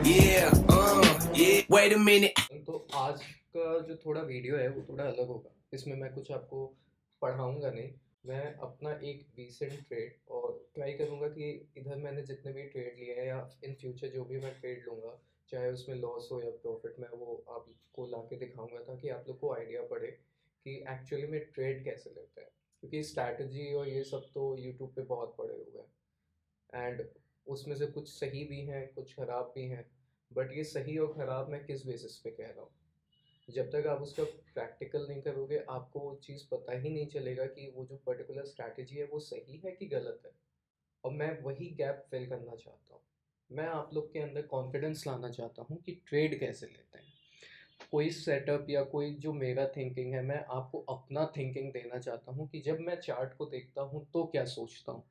Yeah, yeah. Wait a minute. तो आज का जो थोड़ा वीडियो है वो थोड़ा अलग होगा। इसमें मैं कुछ आपको पढ़ाऊँगा नहीं, मैं अपना एक रीसेंट ट्रेड और ट्राई करूँगा कि इधर मैंने जितने भी ट्रेड लिए हैं या इन फ्यूचर जो भी मैं ट्रेड लूँगा, चाहे उसमें लॉस हो या प्रॉफिट, मैं वो आपको ला के दिखाऊँगा ताकि आप लोग को आइडिया पड़े कि एक्चुअली में ट्रेड कैसे लेते हैं। क्योंकि स्ट्रैटेजी और ये सब तो यूट्यूब पे बहुत पड़े हुए हैं एंड उसमें से कुछ सही भी हैं, कुछ खराब भी हैं। बट ये सही और खराब मैं किस बेसिस पे कह रहा हूँ, जब तक आप उसका प्रैक्टिकल नहीं करोगे आपको वो चीज़ पता ही नहीं चलेगा कि वो जो पर्टिकुलर स्ट्रैटेजी है वो सही है कि गलत है। और मैं वही गैप फिल करना चाहता हूँ। मैं आप लोग के अंदर कॉन्फिडेंस लाना चाहता हूँ कि ट्रेड कैसे लेते हैं। कोई सेटअप या कोई जो मेरा थिंकिंग है, मैं आपको अपना थिंकिंग देना चाहता हूँ कि जब मैं चार्ट को देखता हूँ तो क्या सोचता हूँ।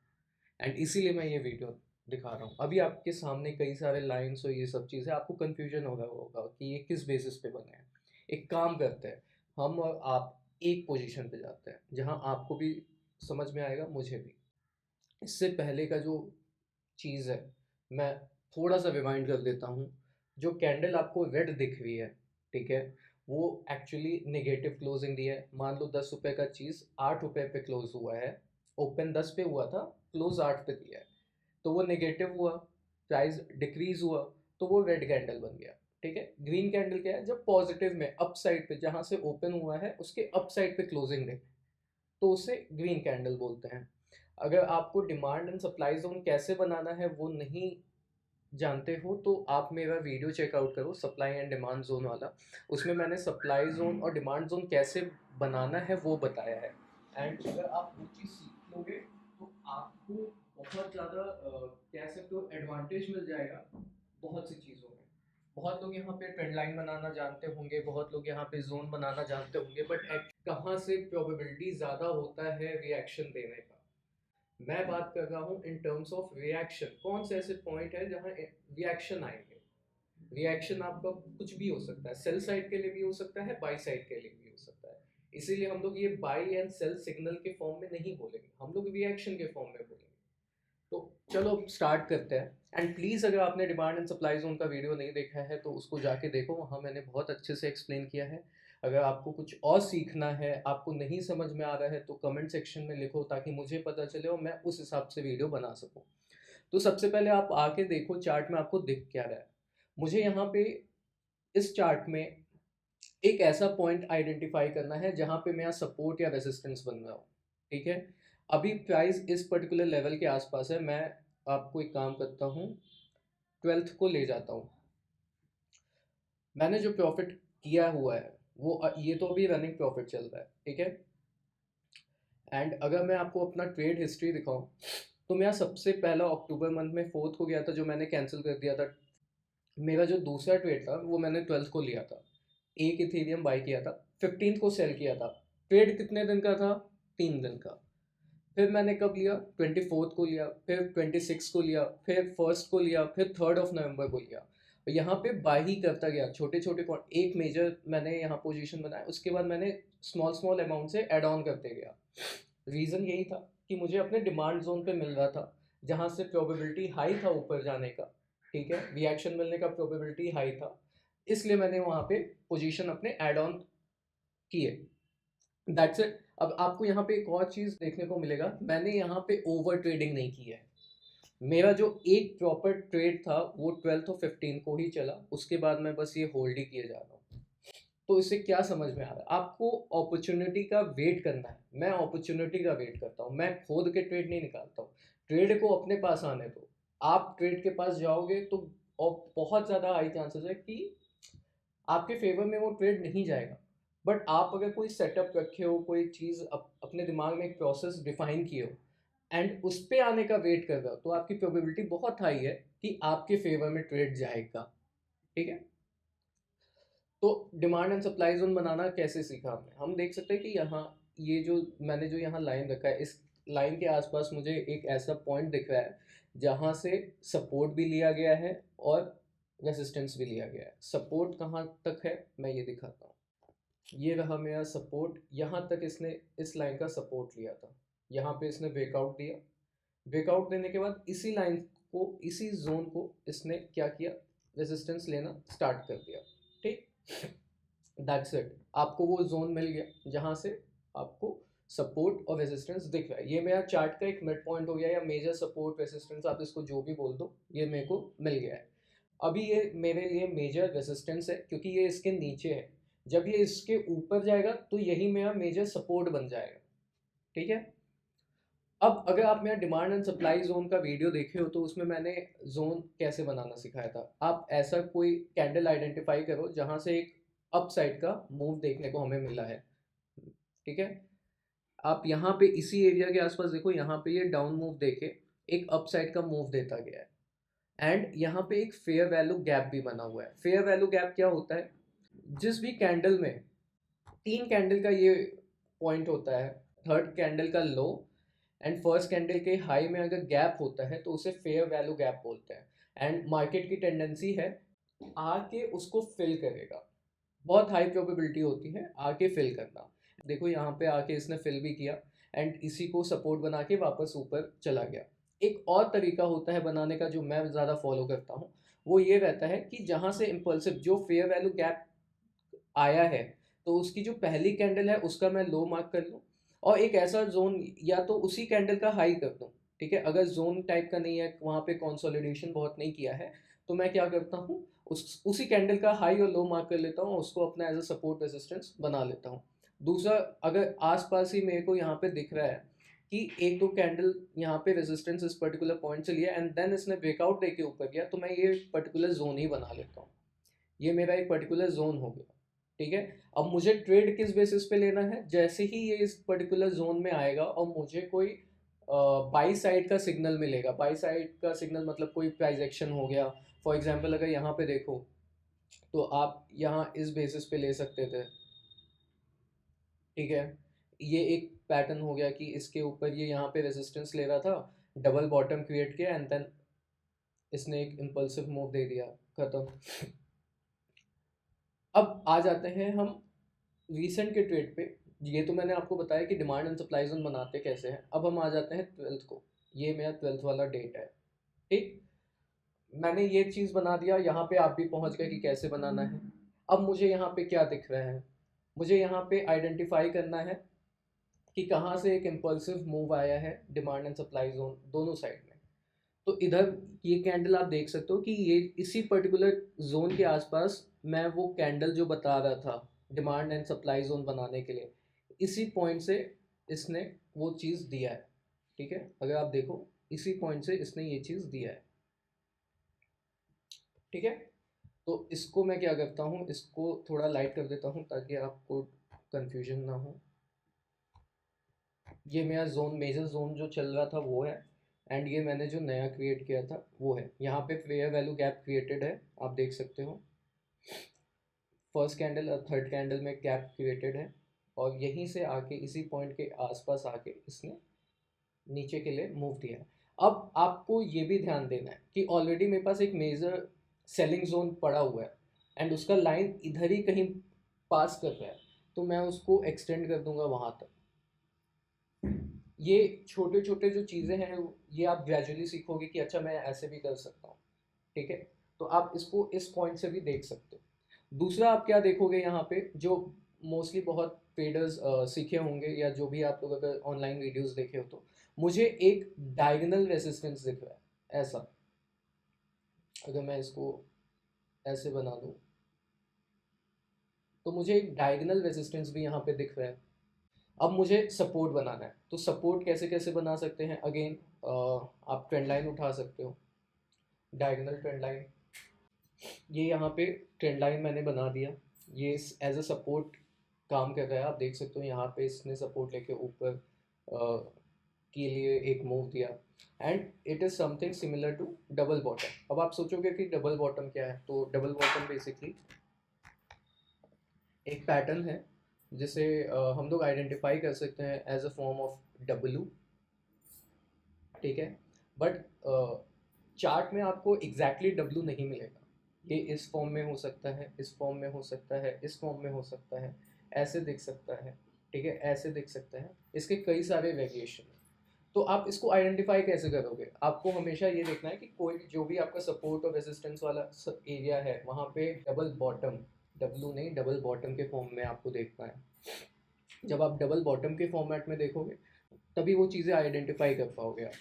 एंड इसीलिए मैं ये वीडियो दिखा रहा हूँ। अभी आपके सामने कई सारे लाइन्स और ये सब चीज़ें, आपको कन्फ्यूजन हो रहा होगा कि ये किस बेसिस पे बने हैं। एक काम करते हैं, हम और आप एक पोजीशन पे जाते हैं जहाँ आपको भी समझ में आएगा, मुझे भी। इससे पहले का जो चीज़ है, मैं थोड़ा सा रिवाइंड कर देता हूँ। जो कैंडल आपको रेड दिख रही है, ठीक है, वो एक्चुअली नेगेटिव क्लोजिंग दी है। मान लो 10 रुपये का चीज़ 8 रुपये पे क्लोज हुआ है, ओपन 10 पे हुआ था, क्लोज 8 पे दिया है, तो वो नेगेटिव हुआ, प्राइस डिक्रीज हुआ, तो वो रेड कैंडल बन गया। ठीक है, ग्रीन कैंडल क्या है, जब पॉजिटिव में अप साइड पे जहाँ से ओपन हुआ है उसके अप साइड पे क्लोजिंग दे, तो उसे ग्रीन कैंडल बोलते हैं। अगर आपको डिमांड एंड सप्लाई जोन कैसे बनाना है वो नहीं जानते हो तो आप मेरा वीडियो चेकआउट करो, सप्लाई एंड डिमांड जोन वाला। उसमें मैंने सप्लाई जोन और डिमांड जोन कैसे बनाना है वो बताया है। एंड अगर आप वो चीज़ सीख लोगे तो आपको बहुत ज़्यादा कह सकते हो एडवांटेज मिल जाएगा बहुत सी चीज़ों में। बहुत लोग यहाँ पे ट्रेंड लाइन बनाना जानते होंगे, बहुत लोग यहाँ पे जोन बनाना जानते होंगे, बट कहाँ से प्रोबेबिलिटी ज़्यादा होता है रिएक्शन देने का। मैं बात कर रहा हूँ इन टर्म्स ऑफ रिएक्शन। कौन से ऐसे पॉइंट है जहाँ रिएक्शन आएंगे। रिएक्शन आपका कुछ भी हो सकता है, सेल साइड के लिए भी हो सकता है, बाई साइड के लिए भी हो सकता है। इसीलिए हम लोग ये बाई एंड सेल सिग्नल के फॉर्म में नहीं बोलेंगे, हम लोग रिएक्शन के फॉर्म में बोलेंगे। तो चलो स्टार्ट करते हैं। एंड प्लीज़ अगर आपने डिमांड एंड सप्लाई जोन का वीडियो नहीं देखा है तो उसको जाके देखो, वहाँ मैंने बहुत अच्छे से एक्सप्लेन किया है। अगर आपको कुछ और सीखना है, आपको नहीं समझ में आ रहा है, तो कमेंट सेक्शन में लिखो ताकि मुझे पता चले और मैं उस हिसाब से वीडियो बना सकूँ। तो सबसे पहले आप आके देखो चार्ट में आपको दिख क्या रहा है। मुझे यहाँ पे इस चार्ट में एक ऐसा पॉइंट आइडेंटिफाई करना है जहाँ पे मेरा सपोर्ट या रेजिस्टेंस बन रहा हो। ठीक है, अभी प्राइस इस पर्टिकुलर लेवल के आसपास है। मैं आपको एक काम करता हूँ, 12th को ले जाता हूँ। मैंने जो प्रॉफिट किया हुआ है वो ये तो अभी रनिंग प्रॉफिट चल रहा है, ठीक है। एंड अगर मैं आपको अपना ट्रेड हिस्ट्री दिखाऊं तो मेरा सबसे पहला अक्टूबर मंथ में 4th को गया था, जो मैंने कैंसिल कर दिया था। मेरा जो दूसरा ट्रेड था वो मैंने 12th को लिया था, एक इथेरियम बाई किया था, 15th को सेल किया था। ट्रेड कितने दिन का था, 3 दिन का। फिर मैंने कब लिया, 24th को लिया, फिर 26 को लिया, फिर 1st को लिया, फिर 3rd of November को लिया। और यहाँ पे बाई ही करता गया, छोटे छोटे एक मेजर मैंने यहाँ पोजीशन बनाया, उसके बाद मैंने स्मॉल स्मॉल अमाउंट से एड ऑन करते गया। रीज़न यही था कि मुझे अपने डिमांड जोन पे मिल रहा था, जहाँ से प्रोबेबिलिटी हाई था ऊपर जाने का। ठीक है, रिएक्शन मिलने का प्रोबेबिलिटी हाई था, इसलिए मैंने वहाँ पे पोजीशन अपने ऐड ऑन किए। That's it. अब आपको यहाँ पे एक और चीज़ देखने को मिलेगा, मैंने यहाँ पे ओवर ट्रेडिंग नहीं की है। मेरा जो एक प्रॉपर ट्रेड था वो 12 और 15 को ही चला, उसके बाद मैं बस ये होल्ड ही किए जा रहा हूँ। तो इससे क्या समझ में आ रहा है, आपको अपॉर्चुनिटी का वेट करना है। मैं अपॉर्चुनिटी का वेट करता हूँ, मैं खोद के ट्रेड नहीं निकालता हूँ। ट्रेड को अपने पास आने दो। आप ट्रेड के पास जाओगे तो और बहुत ज़्यादा हाई चांसेस है कि आपके फेवर में वो ट्रेड नहीं जाएगा। बट आप अगर कोई सेटअप रखे हो, कोई चीज़ अपने दिमाग में एक प्रोसेस डिफाइन किए हो एंड उस पे आने का वेट कर रहे हो, तो आपकी प्रोबेबिलिटी बहुत हाई है कि आपके फेवर में ट्रेड जाएगा। ठीक है, तो डिमांड एंड सप्लाई जोन बनाना कैसे सीखा हमने, हम देख सकते हैं कि यहाँ ये जो मैंने जो यहाँ लाइन रखा है, इस लाइन के आसपास मुझे एक ऐसा पॉइंट दिख रहा है जहाँ से सपोर्ट भी लिया गया है और रेजिस्टेंस भी लिया गया है। सपोर्ट कहाँ तक है मैं ये दिखाता हूँ। ये रहा मेरा सपोर्ट, यहाँ तक इसने इस लाइन का सपोर्ट लिया था। यहाँ पे इसने ब्रेकआउट दिया, ब्रेकआउट देने के बाद इसी लाइन को, इसी जोन को इसने क्या किया, रेजिस्टेंस लेना स्टार्ट कर दिया, ठीक, दैट्स इट। आपको वो जोन मिल गया जहाँ से आपको सपोर्ट और रेजिस्टेंस दिख रहा है। ये मेरा चार्ट का एक मिड पॉइंट हो गया, या मेजर सपोर्ट रेजिस्टेंस, आप इसको जो भी बोल दो, ये मेरे को मिल गया है। अभी ये मेरे लिए मेजर रेजिस्टेंस है क्योंकि ये इसके नीचे है। जब ये इसके ऊपर जाएगा तो यही मेरा मेजर सपोर्ट बन जाएगा, ठीक है। अब अगर आप मेरा डिमांड एंड सप्लाई जोन का वीडियो देखे हो तो उसमें मैंने जोन कैसे बनाना सिखाया था। आप ऐसा कोई कैंडल आइडेंटिफाई करो जहां से एक अप साइड का मूव देखने को हमें मिला है, ठीक है। आप यहाँ पे इसी एरिया के आसपास देखो, यहाँ पे ये डाउन मूव देके एक अप साइड का मूव देता गया है, एंड यहाँ पे एक फेयर वैल्यू गैप भी बना हुआ है। फेयर वैल्यू गैप क्या होता है, जिस भी कैंडल में 3 कैंडल का ये पॉइंट होता है, थर्ड कैंडल का लो एंड फर्स्ट कैंडल के हाई में अगर गैप होता है तो उसे फेयर वैल्यू गैप बोलते हैं। एंड मार्केट की टेंडेंसी है आके उसको फिल करेगा, बहुत हाई प्रोबेबिलिटी होती है आके फिल करना। देखो यहाँ पे आके इसने फिल भी किया एंड इसी को सपोर्ट बना के वापस ऊपर चला गया। एक और तरीका होता है बनाने का जो मैं ज़्यादा फॉलो करता हूँ, वो ये रहता है कि जहाँ से इम्पल्सिव जो फेयर वैल्यू गैप आया है तो उसकी जो पहली कैंडल है उसका मैं लो मार्क कर लूँ, और एक ऐसा जोन या तो उसी कैंडल का हाई कर दूँ, ठीक है। अगर जोन टाइप का नहीं है, वहाँ पे कंसोलिडेशन बहुत नहीं किया है, तो मैं क्या करता हूँ, उसी कैंडल का हाई और लो मार्क कर लेता हूँ, उसको अपना एज अ सपोर्ट रेजिस्टेंस बना लेता हूँ। दूसरा, अगर आसपास ही मेरे को यहाँ पे दिख रहा है कि एक दो कैंडल यहाँ पे रेजिस्टेंस इस पर्टिकुलर पॉइंट से लिया एंड देन इसने ब्रेकआउट देके ऊपर गया, तो मैं ये पर्टिकुलर जोन ही बना लेता हूँ। ये मेरा एक पर्टिकुलर जोन हो गया, ठीक है। अब मुझे ट्रेड किस बेसिस पे लेना है, जैसे ही ये इस पर्टिकुलर जोन में आएगा और मुझे कोई बाई साइड का सिग्नल मिलेगा, बाई साइड का सिग्नल मतलब कोई प्राइस एक्शन हो गया। फॉर एग्जांपल अगर यहाँ पे देखो तो आप यहाँ इस बेसिस पे ले सकते थे, ठीक है। ये एक पैटर्न हो गया कि इसके ऊपर ये यहाँ पे रेजिस्टेंस ले रहा था, डबल बॉटम क्रिएट किया एंड देन इसने एक इम्पल्सिव मूव दे दिया, खत्म। अब आ जाते हैं हम रीसेंट के ट्रेड पे। ये तो मैंने आपको बताया कि डिमांड एंड सप्लाई जोन बनाते कैसे हैं। अब हम आ जाते हैं 12th को, ये मेरा 12th वाला डेट है, ठीक। मैंने ये चीज़ बना दिया, यहाँ पे आप भी पहुँच गए कि कैसे बनाना है। अब मुझे यहाँ पे क्या दिख रहा है, मुझे यहाँ पे आइडेंटिफाई करना है कि कहाँ से एक इम्पल्सिव मूव आया है डिमांड एंड सप्लाई जोन दोनों साइड में। तो इधर ये कैंडल आप देख सकते हो कि ये इसी पर्टिकुलर जोन के आसपास मैं वो कैंडल जो बता रहा था डिमांड एंड सप्लाई जोन बनाने के लिए, इसी पॉइंट से इसने वो चीज़ दिया है, ठीक है। अगर आप देखो इसी पॉइंट से इसने ये चीज़ दिया है, ठीक है। तो इसको मैं क्या करता हूँ, इसको थोड़ा लाइट कर देता हूँ ताकि आपको कंफ्यूजन ना हो। ये मेरा जोन, मेजर जोन जो चल रहा था वो है, एंड ये मैंने जो नया क्रिएट किया था वो है। यहाँ पे फेयर वैल्यू गैप क्रिएटेड है, आप देख सकते हो। फर्स्ट कैंडल और थर्ड कैंडल में गैप क्रिएटेड है, और यहीं से आके इसी पॉइंट के आसपास आके इसने नीचे के लिए मूव दिया है। अब आपको ये भी ध्यान देना है कि ऑलरेडी मेरे पास एक मेजर सेलिंग जोन पड़ा हुआ है एंड उसका लाइन इधर ही कहीं पास कर रहा है, तो मैं उसको एक्सटेंड कर दूंगा वहाँ तक। ये छोटे छोटे जो चीज़ें हैं ये आप ग्रेजुअली सीखोगे कि अच्छा मैं ऐसे भी कर सकता हूँ, ठीक है। तो आप इसको इस पॉइंट से भी देख सकते हो। दूसरा आप क्या देखोगे यहाँ पे, जो मोस्टली बहुत ट्रेडर्स सीखे होंगे, या जो भी आप लोग अगर ऑनलाइन वीडियोस देखे हो, तो मुझे एक डायगोनल रेसिस्टेंस दिख रहा है ऐसा। अगर मैं इसको ऐसे बना दूँ तो मुझे एक डायगोनल रेसिस्टेंस भी यहाँ पे दिख रहा है। अब मुझे सपोर्ट बनाना है, तो सपोर्ट कैसे कैसे बना सकते हैं, अगेन आप ट्रेंड लाइन उठा सकते हो, डायगोनल ट्रेंड लाइन। ये यहाँ पे ट्रेंड लाइन मैंने बना दिया, ये एज अ सपोर्ट काम कर रहा है। आप देख सकते हो यहाँ पे इसने सपोर्ट लेके ऊपर के लिए एक मूव दिया, and it is something similar to double bottom. अब आप सोचोगे कि डबल बॉटम क्या है, तो डबल बॉटम बेसिकली एक पैटर्न है जिसे हम लोग आइडेंटिफाई कर सकते हैं as a form of W, ठीक है। बट चार्ट में आपको एग्जैक्टली डब्लू नहीं मिलेगा, ये इस फॉर्म में हो सकता है, इस फॉर्म में हो सकता है, इस फॉर्म में हो सकता है, ऐसे दिख सकता है, ठीक है, ऐसे दिख सकता है, इसके कई सारे वेरिएशन हैं। तो आप इसको आइडेंटिफाई कैसे करोगे? आपको हमेशा ये देखना है कि कोई जो भी आपका सपोर्ट और रेजिस्टेंस वाला एरिया है वहाँ पे डबल बॉटम, डब्लू नहीं डबल बॉटम के फॉर्म में आपको देखना है। जब आप डबल बॉटम के फॉर्मेट में देखोगे तभी वो चीज़ें आइडेंटिफाई कर पाओगे आप।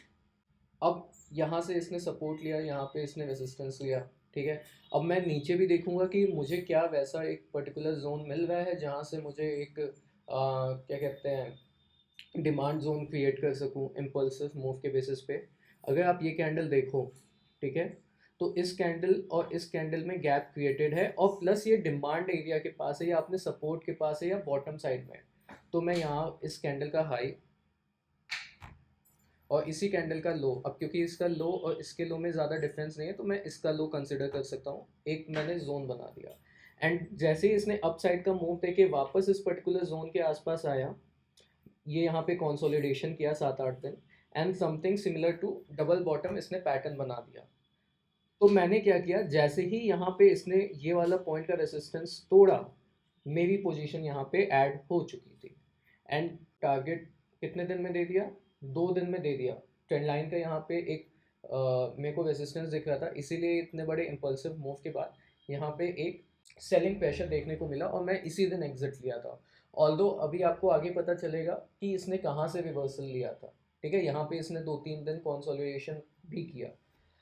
अब यहाँ से इसने सपोर्ट लिया, यहाँ पे इसने रेजिस्टेंस लिया, ठीक है। अब मैं नीचे भी देखूंगा कि मुझे क्या वैसा एक पर्टिकुलर जोन मिल रहा है जहाँ से मुझे एक क्या कहते हैं डिमांड जोन क्रिएट कर सकूं इम्पल्सिव मूव के बेसिस पे। अगर आप ये कैंडल देखो, ठीक है, तो इस कैंडल और इस कैंडल में गैप क्रिएटेड है और प्लस ये डिमांड एरिया के पास है या अपने सपोर्ट के पास है या बॉटम साइड में है। तो मैं यहाँ इस कैंडल का हाई और इसी कैंडल का लो, अब क्योंकि इसका लो और इसके लो में ज़्यादा डिफरेंस नहीं है तो मैं इसका लो कंसिडर कर सकता हूँ। एक मैंने जोन बना दिया एंड जैसे ही इसने अप साइड का मूव देके वापस इस पर्टिकुलर जोन के आसपास आया, ये यहाँ पे कंसोलिडेशन किया 7-8 दिन and something similar to double bottom इसने पैटर्न बना दिया। तो मैंने क्या किया, जैसे ही यहाँ पे इसने ये वाला पॉइंट का रेसिस्टेंस तोड़ा, मेरी पोजीशन यहाँ पे ऐड हो चुकी थी एंड टारगेट कितने दिन में दे दिया? 2 दिन में दे दिया। ट्रेंड लाइन का यहाँ पे एक मेरे को रेजिस्टेंस दिख रहा था, इसीलिए इतने बड़े इम्पल्सिव मूव के बाद यहाँ पे एक सेलिंग प्रेशर देखने को मिला और मैं इसी दिन एग्जिट लिया था। ऑल्दो अभी आपको आगे पता चलेगा कि इसने कहाँ से रिवर्सल लिया था, ठीक है। यहाँ पे इसने 2-3 दिन कंसोलिडेशन भी किया।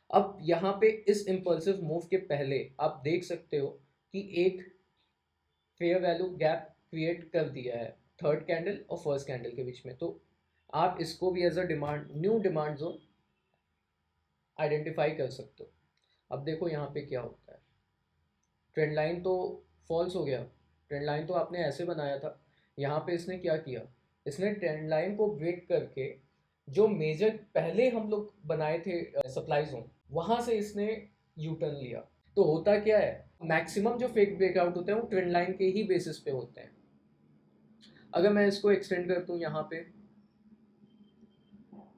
अब यहाँ पे इस इम्पल्सिव मूव के पहले आप देख सकते हो कि एक फेयर वैल्यू गैप क्रिएट कर दिया है थर्ड कैंडल और फर्स्ट कैंडल के बीच में। तो आप इसको भी as a demand, new demand zone identify कर सकते हो। अब देखो यहाँ पे क्या होता है, ट्रेंड लाइन तो फॉल्स हो गया। ट्रेंड लाइन तो आपने ऐसे बनाया था, यहाँ पे इसने क्या किया, इसने ट्रेंड लाइन को ब्रेक करके जो मेजर पहले हम लोग बनाए थे सप्लाई जोन, वहाँ से इसने यू टर्न लिया। तो होता क्या है, मैक्सिमम जो फेक ब्रेकआउट होते हैं वो ट्रेंड लाइन के ही बेसिस पे होते हैं। अगर मैं इसको एक्सटेंड कर दूँ यहाँ पे,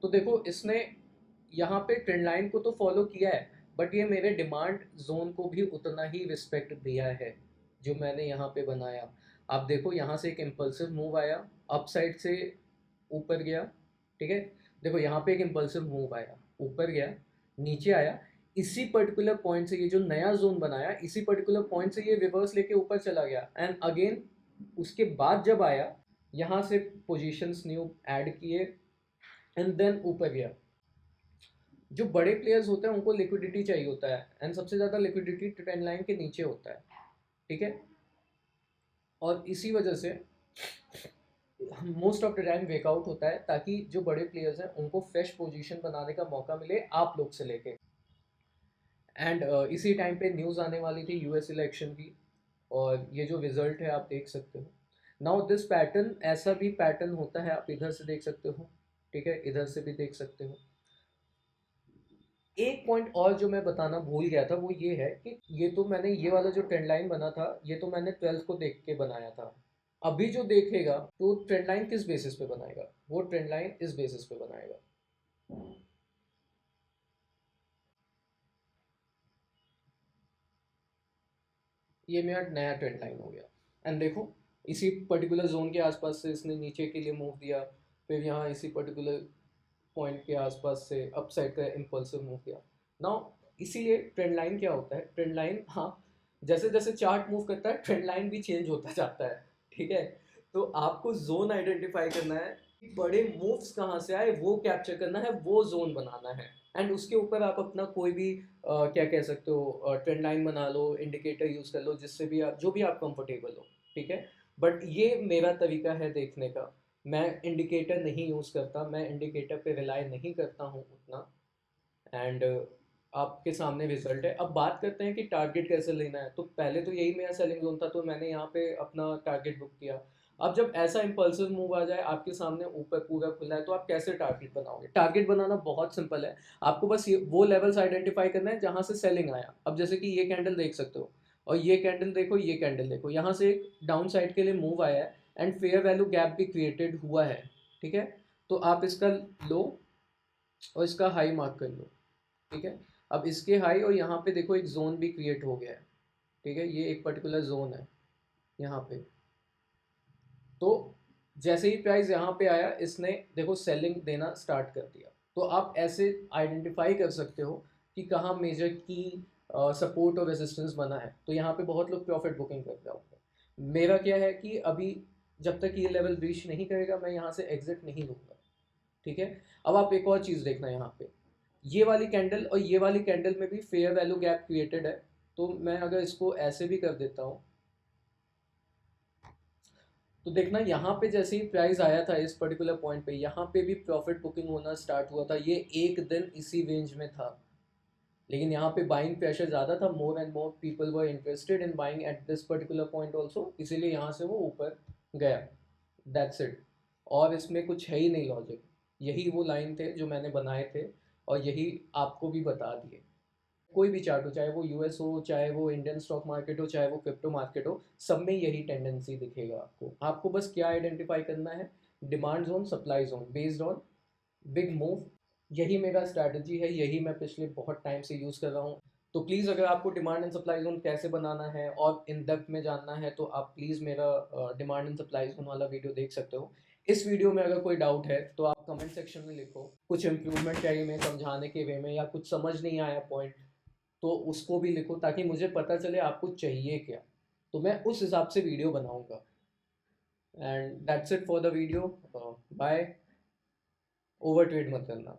तो देखो इसने यहाँ पे ट्रेंड लाइन को तो फॉलो किया है बट ये मेरे डिमांड जोन को भी उतना ही रिस्पेक्ट दिया है जो मैंने यहाँ पे बनाया। आप देखो यहाँ से एक इम्पल्सिव मूव आया, अप साइड से ऊपर गया, ठीक है। देखो यहाँ पे एक इम्पल्सिव मूव आया, ऊपर गया, नीचे आया, इसी पर्टिकुलर पॉइंट से ये जो नया जोन बनाया, इसी पर्टिकुलर पॉइंट से ये रिवर्स लेके ऊपर चला गया एंड अगेन उसके बाद जब आया यहाँ से पोजीशंस न्यू ऐड किए एंड देन ऊपर गया। जो बड़े प्लेयर्स होते हैं उनको लिक्विडिटी चाहिए होता है एंड सबसे ज़्यादा लिक्विडिटी ट्रेंड लाइन के नीचे होता है, ठीक है। और इसी वजह से मोस्ट ऑफ द टाइम वेकआउट होता है ताकि जो बड़े प्लेयर्स हैं उनको फ्रेश पोजीशन बनाने का मौका मिले आप लोग से लेके। एंड इसी टाइम पे न्यूज़ आने वाली थी यूएस इलेक्शन की और ये जो रिजल्ट है आप देख सकते हो। नाउ दिस पैटर्न, ऐसा भी पैटर्न होता है, आप इधर से देख सकते हो, ठीक है, इधर से भी देख सकते हो। एक पॉइंट और जो मैं बताना भूल गया था वो ये है कि ये तो मैंने ये वाला जो ट्रेंड लाइन बना था ये तो मैंने 12 को देख के बनाया था। अभी जो देखेगा तो ट्रेंड लाइन किस बेसिस पे बनाएगा, वो ट्रेंड लाइन इस बेसिस पे बनाएगा। ये मेरा नया ट्रेंड लाइन हो गया एंड देखो इसी पर्टिकुलर जोन के आसपास से इसने नीचे के लिए मूव दिया, फिर यहाँ इसी पर्टिकुलर पॉइंट के आसपास से अप साइड का इम्पल्सिव मूव किया। नाउ इसीलिए ट्रेंड लाइन क्या होता है, ट्रेंड लाइन, हाँ, जैसे जैसे चार्ट मूव करता है ट्रेंड लाइन भी चेंज होता जाता है, ठीक है। तो आपको जोन आइडेंटिफाई करना है कि बड़े मूव्स कहाँ से आए वो कैप्चर करना है, वो जोन बनाना है एंड उसके ऊपर आप अपना कोई भी क्या कह सकते हो ट्रेंड लाइन बना लो, इंडिकेटर यूज़ कर लो, जिससे भी आप जो भी आप कंफर्टेबल हो, ठीक है। बट ये मेरा तरीका है देखने का, मैं इंडिकेटर नहीं यूज़ करता, मैं इंडिकेटर पे रिलाई नहीं करता हूँ उतना एंड आपके सामने रिजल्ट है। अब बात करते हैं कि टारगेट कैसे लेना है। तो पहले तो यही मेरा सेलिंग जोन था तो मैंने यहाँ पे अपना टारगेट बुक किया। अब जब ऐसा इम्पल्सिव मूव आ जाए आपके सामने ऊपर पूरा खुला है तो आप कैसे टारगेट बनाओगे? टारगेट बनाना बहुत सिंपल है, आपको बस ये वो लेवल्स आइडेंटिफाई करना है जहाँ से सेलिंग आया। अब जैसे कि ये कैंडल देख सकते हो और ये कैंडल देखो, ये कैंडल देखो, यहाँ से एक डाउन साइड के लिए मूव आया है एंड फेयर वैल्यू गैप भी क्रिएटेड हुआ है, ठीक है। तो आप इसका लो और इसका हाई मार्क कर लो, ठीक है। अब इसके हाई और यहाँ पे देखो एक जोन भी क्रिएट हो गया है, ठीक है, ये एक पर्टिकुलर जोन है यहाँ पे। तो जैसे ही प्राइस यहाँ पे आया, इसने देखो सेलिंग देना स्टार्ट कर दिया। तो आप ऐसे आइडेंटिफाई कर सकते हो कि कहाँ मेजर की सपोर्ट और रेजिस्टेंस बना है। तो यहाँ पे बहुत लोग प्रॉफिट बुकिंग कर रहे होंगे। मेरा क्या है कि अभी जब तक ये लेवल रीच नहीं करेगा मैं यहाँ से एग्जिट नहीं लूँगा, ठीक है। अब आप एक और चीज़ देखना यहाँ पे, ये वाली कैंडल और ये वाली कैंडल में भी फेयर वैल्यू गैप क्रिएटेड है। तो मैं अगर इसको ऐसे भी कर देता हूँ, तो देखना यहाँ पे जैसे ही प्राइस आया था इस पर्टिकुलर पॉइंट पे, यहाँ पे भी प्रॉफिट बुकिंग होना स्टार्ट हुआ था। ये एक दिन इसी रेंज में था, लेकिन यहाँ पे बाइंग प्रेशर ज़्यादा था। More and more people were interested in buying at this particular point also, इसीलिए यहाँ से वो ऊपर गया। That's it. और इसमें कुछ है ही नहीं लॉजिक। यही वो लाइन थे जो मैंने बनाए थे और यही आपको भी बता दिए। कोई भी चार्ट हो, चाहे वो यूएस हो, चाहे वो इंडियन स्टॉक मार्केट हो, चाहे वो क्रिप्टो मार्केट हो, सब में यही टेंडेंसी दिखेगा आपको। आपको बस क्या आइडेंटिफाई करना है, demand zone, supply zone based on big move. यही मेरा स्ट्रैटेजी है, यही मैं पिछले बहुत टाइम से यूज़ कर रहा हूँ। तो प्लीज़ अगर आपको डिमांड एंड सप्लाई जोन कैसे बनाना है और इन डेप्थ में जानना है, तो आप प्लीज़ मेरा डिमांड एंड सप्लाई जोन वाला वीडियो देख सकते हो। इस वीडियो में अगर कोई डाउट है तो आप कमेंट सेक्शन में लिखो। कुछ इम्प्रूवमेंट चाहिए मैं समझाने के वे में, या कुछ समझ नहीं आया पॉइंट, तो उसको भी लिखो ताकि मुझे पता चले आपको चाहिए क्या, तो मैं उस हिसाब से वीडियो बनाऊंगा। And that's it for the video. Bye. Overtrade मत करना।